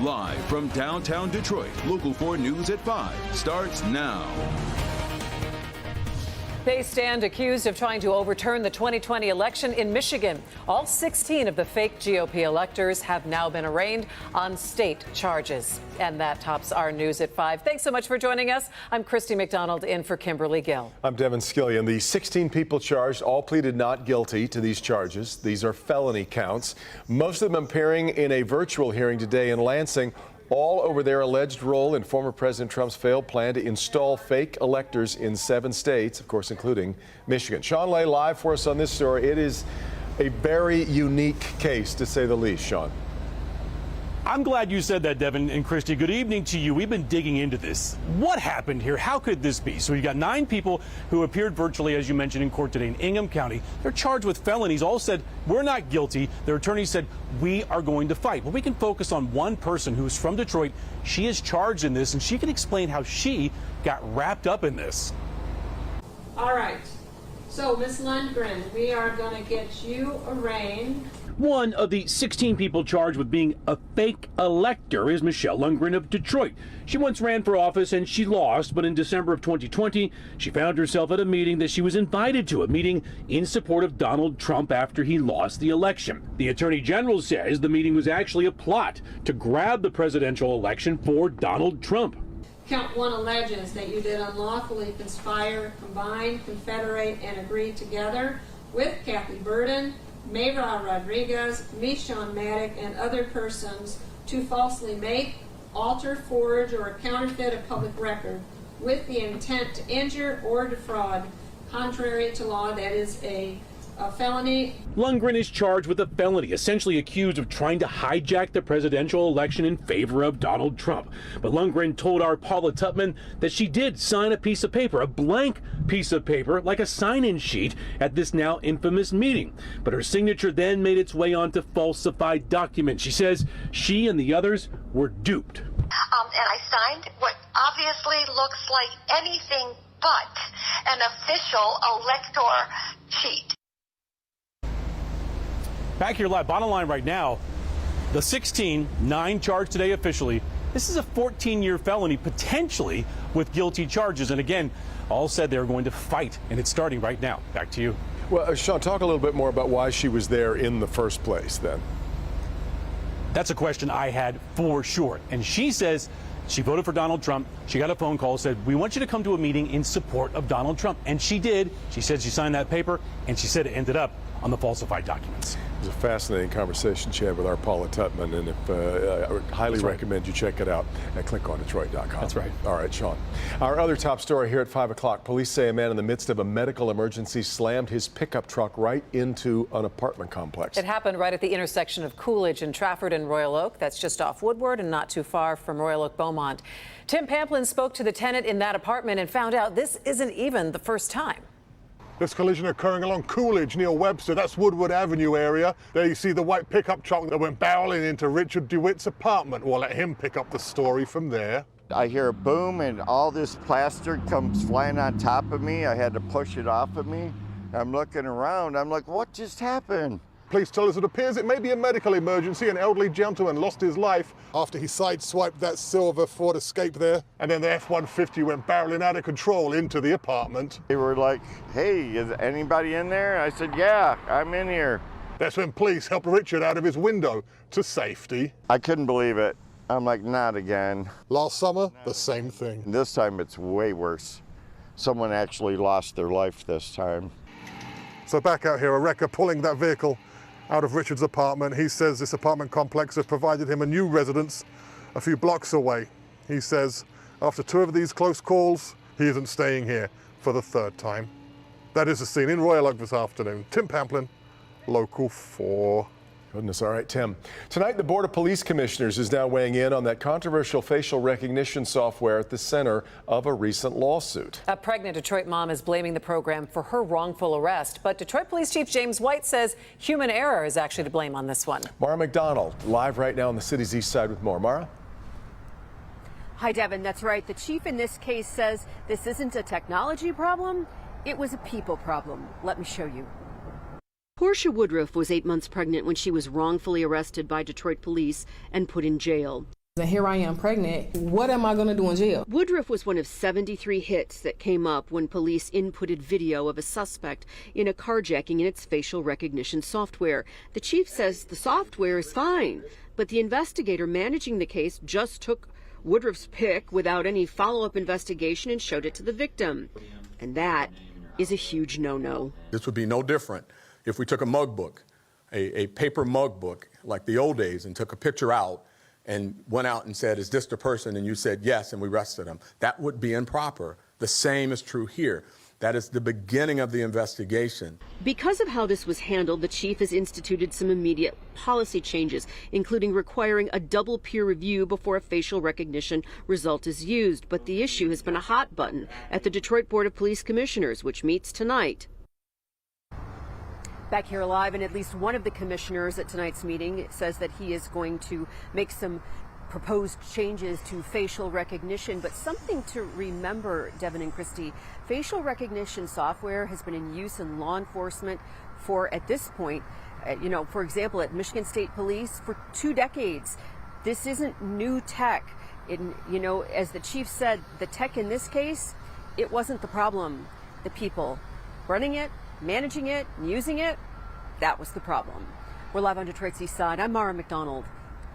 Live from downtown Detroit, Local 4 News at 5 starts now. They stand accused of trying to overturn the 2020 election in Michigan. All 16 of the fake GOP electors have now been arraigned on state charges. And that tops our news at 5. Thanks so much for joining us. I'm Christy McDonald in for Kimberly Gill. I'm Devin Skillian. The 16 people charged all pleaded not guilty to these charges. These are felony counts. Most of them appearing in a virtual hearing today in Lansing, all over their alleged role in former President Trump's failed plan to install fake electors in 7 states, of course, including Michigan. Sean Lay live for us on this story. It is a very unique case, to say the least, Sean. I'm glad you said that, Devin and Christy. Good evening to you. We've been digging into this. What happened here? How could this be? So we've got 9 people who appeared virtually, as you mentioned, in court today in Ingham County. They're charged with felonies. All said, we're not guilty. Their attorneys said, we are going to fight. Well, we can focus on one person who's from Detroit. She is charged in this, and she can explain how she got wrapped up in this. All right. So, Ms. Lundgren, we are going to get you arraigned. One of the 16 people charged with being a fake elector is Michelle Lundgren of Detroit. She once ran for office and she lost, but in December of 2020, she found herself at a meeting that she was invited to, a meeting in support of Donald Trump after he lost the election. The Attorney General says the meeting was actually a plot to grab the presidential election for Donald Trump. Count 1 alleges that you did unlawfully conspire, combine, confederate, and agree together with Kathy Burden, Mayra Rodriguez, Michon Maddock, and other persons to falsely make, alter, forge, or counterfeit a public record with the intent to injure or defraud contrary to law. That is a felony. Lundgren is charged with a felony, essentially accused of trying to hijack the presidential election in favor of Donald Trump. But Lundgren told our Paula Tutman that she did sign a piece of paper, a blank piece of paper, like a sign-in sheet at this now infamous meeting. But her signature then made its way onto falsified documents. She says she and the others were duped. And I signed what obviously looks like anything but an official elector sheet. Back here live, bottom line right now, the 16, 9 charged today officially. This is a 14-year felony, potentially with guilty charges. And again, all said they're going to fight, and it's starting right now. Back to you. Well, Sean, talk a little bit more about why she was there in the first place then. That's a question I had for sure. And she says she voted for Donald Trump. She got a phone call, said, we want you to come to a meeting in support of Donald Trump. And she did. She said she signed that paper, and she said it ended up on the falsified documents. It was a fascinating conversation she had with our Paula Tutman, and I would highly recommend you check it out at clickondetroit.com. That's right. All right, Sean. Our other top story here at 5 o'clock. Police say a man in the midst of a medical emergency slammed his pickup truck right into an apartment complex. It happened right at the intersection of Coolidge and Trafford and Royal Oak. That's just off Woodward and not too far from Royal Oak Beaumont. Tim Pamplin spoke to the tenant in that apartment and found out this isn't even the first time. This collision occurring along Coolidge near Webster, that's Woodward Avenue area. There you see the white pickup truck that went barreling into Richard DeWitt's apartment. We'll let him pick up the story from there. I hear a boom and all this plaster comes flying on top of me. I had to push it off of me. I'm looking around, I'm like, what just happened? Police tell us it appears it may be a medical emergency. An elderly gentleman lost his life after he sideswiped that silver Ford Escape there. And then the F-150 went barreling out of control into the apartment. They were like, hey, is anybody in there? I said, yeah, I'm in here. That's when police helped Richard out of his window to safety. I couldn't believe it. I'm like, not again. Last summer, the same thing. This time it's way worse. Someone actually lost their life this time. So back out here, a wrecker pulling that vehicle out of Richard's apartment. He says this apartment complex has provided him a new residence a few blocks away. He says after 2 of these close calls, he isn't staying here for the 3rd time. That is the scene in Royal Oak this afternoon. Tim Pamplin, Local 4. Goodness. All right, Tim. Tonight, the Board of Police Commissioners is now weighing in on that controversial facial recognition software at the center of a recent lawsuit. A pregnant Detroit mom is blaming the program for her wrongful arrest, but Detroit Police Chief James White says human error is actually to blame on this one. Mara McDonald, live right now on the city's east side with more. Mara? Hi, Devin. That's right. The chief in this case says this isn't a technology problem. It was a people problem. Let me show you. Portia Woodruff was 8 months pregnant when she was wrongfully arrested by Detroit police and put in jail. And here I am pregnant. What am I going to do in jail? Woodruff was one of 73 hits that came up when police inputted video of a suspect in a carjacking in its facial recognition software. The chief says the software is fine, but the investigator managing the case just took Woodruff's pic without any follow-up investigation and showed it to the victim. And that is a huge no-no. This would be no different if we took a mug book, a paper mug book like the old days, and took a picture out and went out and said, is this the person? And you said yes, and we arrested him. That would be improper. The same is true here. That is the beginning of the investigation. Because of how this was handled, the chief has instituted some immediate policy changes, including requiring a double peer review before a facial recognition result is used. But the issue has been a hot button at the Detroit Board of Police Commissioners, which meets tonight. Back here live, and at least one of the commissioners at tonight's meeting says that he is going to make some proposed changes to facial recognition. But something to remember, Devin and Christy, facial recognition software has been in use in law enforcement for, at this point, for example, at Michigan State Police for 2 decades. This isn't new tech. As the chief said, the tech in this case, it wasn't the problem. The people running it, managing it, and using it, that was the problem. We're live on Detroit's East Side. I'm Mara McDonald,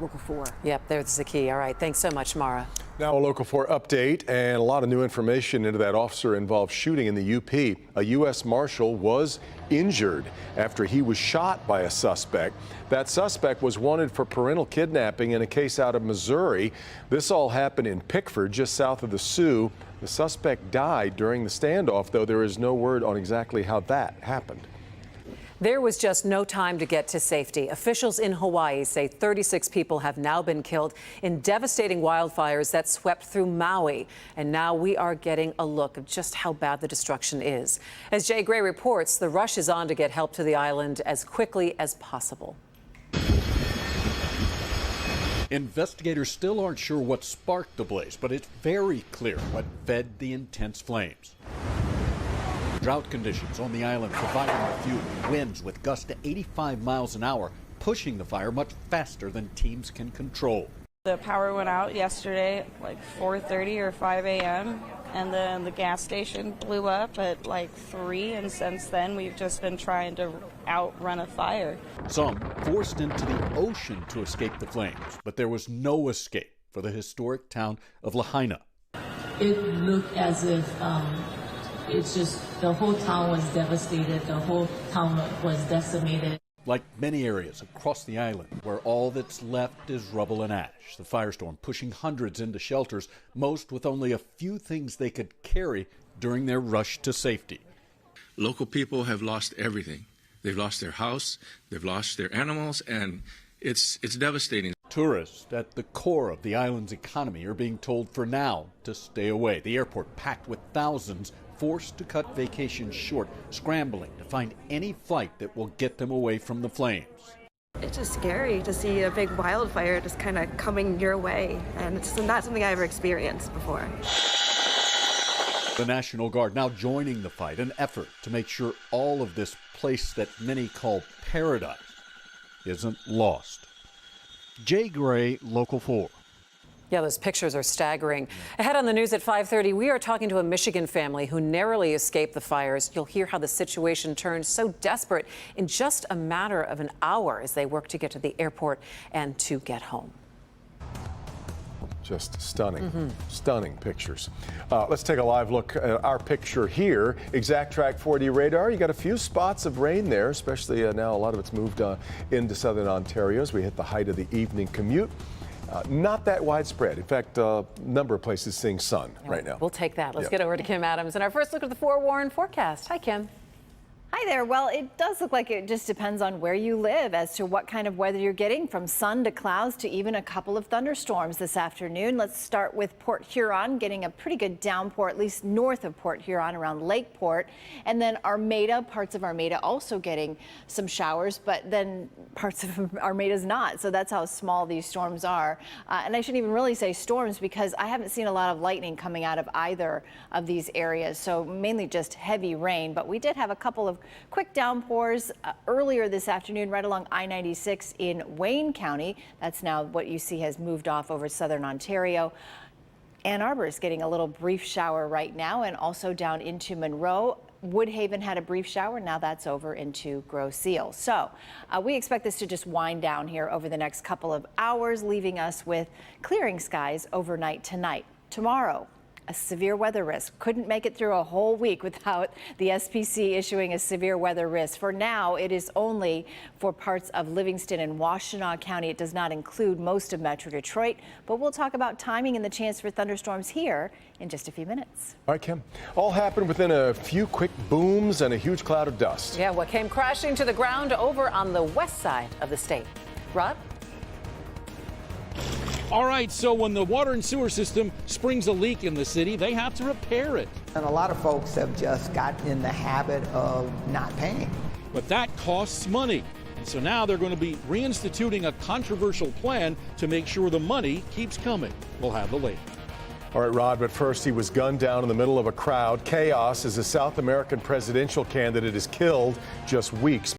Local 4. Yep, there's the key. All right, thanks so much, Mara. Now a Local 4 update and a lot of new information into that officer-involved shooting in the UP. A U.S. Marshal was injured after he was shot by a suspect. That suspect was wanted for parental kidnapping in a case out of Missouri. This all happened in Pickford, just south of the Sioux. The suspect died during the standoff, though there is no word on exactly how that happened. There was just no time to get to safety. Officials in Hawaii say 36 people have now been killed in devastating wildfires that swept through Maui. And now we are getting a look of just how bad the destruction is. As Jay Gray reports, the rush is on to get help to the island as quickly as possible. Investigators still aren't sure what sparked the blaze, but it's very clear what fed the intense flames. Drought conditions on the island providing the fuel, winds with gusts to 85 miles an hour, pushing the fire much faster than teams can control. The power went out yesterday at like 4:30 or 5 a.m. and then the gas station blew up at like 3, and since then we've just been trying to outrun a fire. Some forced into the ocean to escape the flames, but there was no escape for the historic town of Lahaina. It looked as if it's just the whole town was devastated, the whole town was decimated. Like many areas across the island, where all that's left is rubble and ash, the firestorm pushing hundreds into shelters, most with only a few things they could carry during their rush to safety. Local people have lost everything. They've lost their house, they've lost their animals, and it's devastating. Tourists at the core of the island's economy are being told for now to stay away. The airport packed with thousands forced to cut vacations short, scrambling to find any flight that will get them away from the flames. It's just scary to see a big wildfire just kind of coming your way, and it's not something I ever experienced before. The National Guard now joining the fight, an effort to make sure all of this place that many call paradise isn't lost. Jay Gray, Local 4. Yeah, those pictures are staggering. Ahead on the news at 5:30, we are talking to a Michigan family who narrowly escaped the fires. You'll hear how the situation turned so desperate in just a matter of an hour as they work to get to the airport and to get home. Just stunning, stunning pictures. Let's take a live look at our picture here. Exact Track 4D radar. You got a few spots of rain there, especially now a lot of it's moved into southern Ontario as we hit the height of the evening commute. Not that widespread. In fact, a number of places seeing sun right now. We'll take that. Let's get over to Kim Adams and our first look at the forewarned forecast. Hi, Kim. Hi there. Well, it does look like it just depends on where you live as to what kind of weather you're getting, from sun to clouds to even a couple of thunderstorms this afternoon. Let's start with Port Huron, getting a pretty good downpour, at least north of Port Huron around Lakeport. And then Armada, parts of Armada also getting some showers, but then parts of Armada's not. So that's how small these storms are. And I shouldn't even really say storms because I haven't seen a lot of lightning coming out of either of these areas. So mainly just heavy rain, but we did have a couple of of quick downpours earlier this afternoon right along I-96 in Wayne County. That's now what you see has moved off over southern Ontario. Ann Arbor is getting a little brief shower right now, and also down into Monroe. Woodhaven had a brief shower. Now that's over into Grosse Ile. So we expect this to just wind down here over the next couple of hours, leaving us with clearing skies overnight tonight. Tomorrow, a severe weather risk. Couldn't make it through a whole week without the SPC issuing a severe weather risk. For now, it is only for parts of Livingston and Washtenaw County. It does not include most of Metro Detroit, but we'll talk about timing and the chance for thunderstorms here in just a few minutes. All right, Kim. All happened within a few quick booms and a huge cloud of dust. Yeah, what came crashing to the ground over on the west side of the state. Rob? All right, so when the water and sewer system springs a leak in the city, they have to repair it. And a lot of folks have just gotten in the habit of not paying. But that costs money. And so now they're going to be reinstituting a controversial plan to make sure the money keeps coming. We'll have the latest. All right, Rod, but first he was gunned down in the middle of a crowd. Chaos as a South American presidential candidate is killed just weeks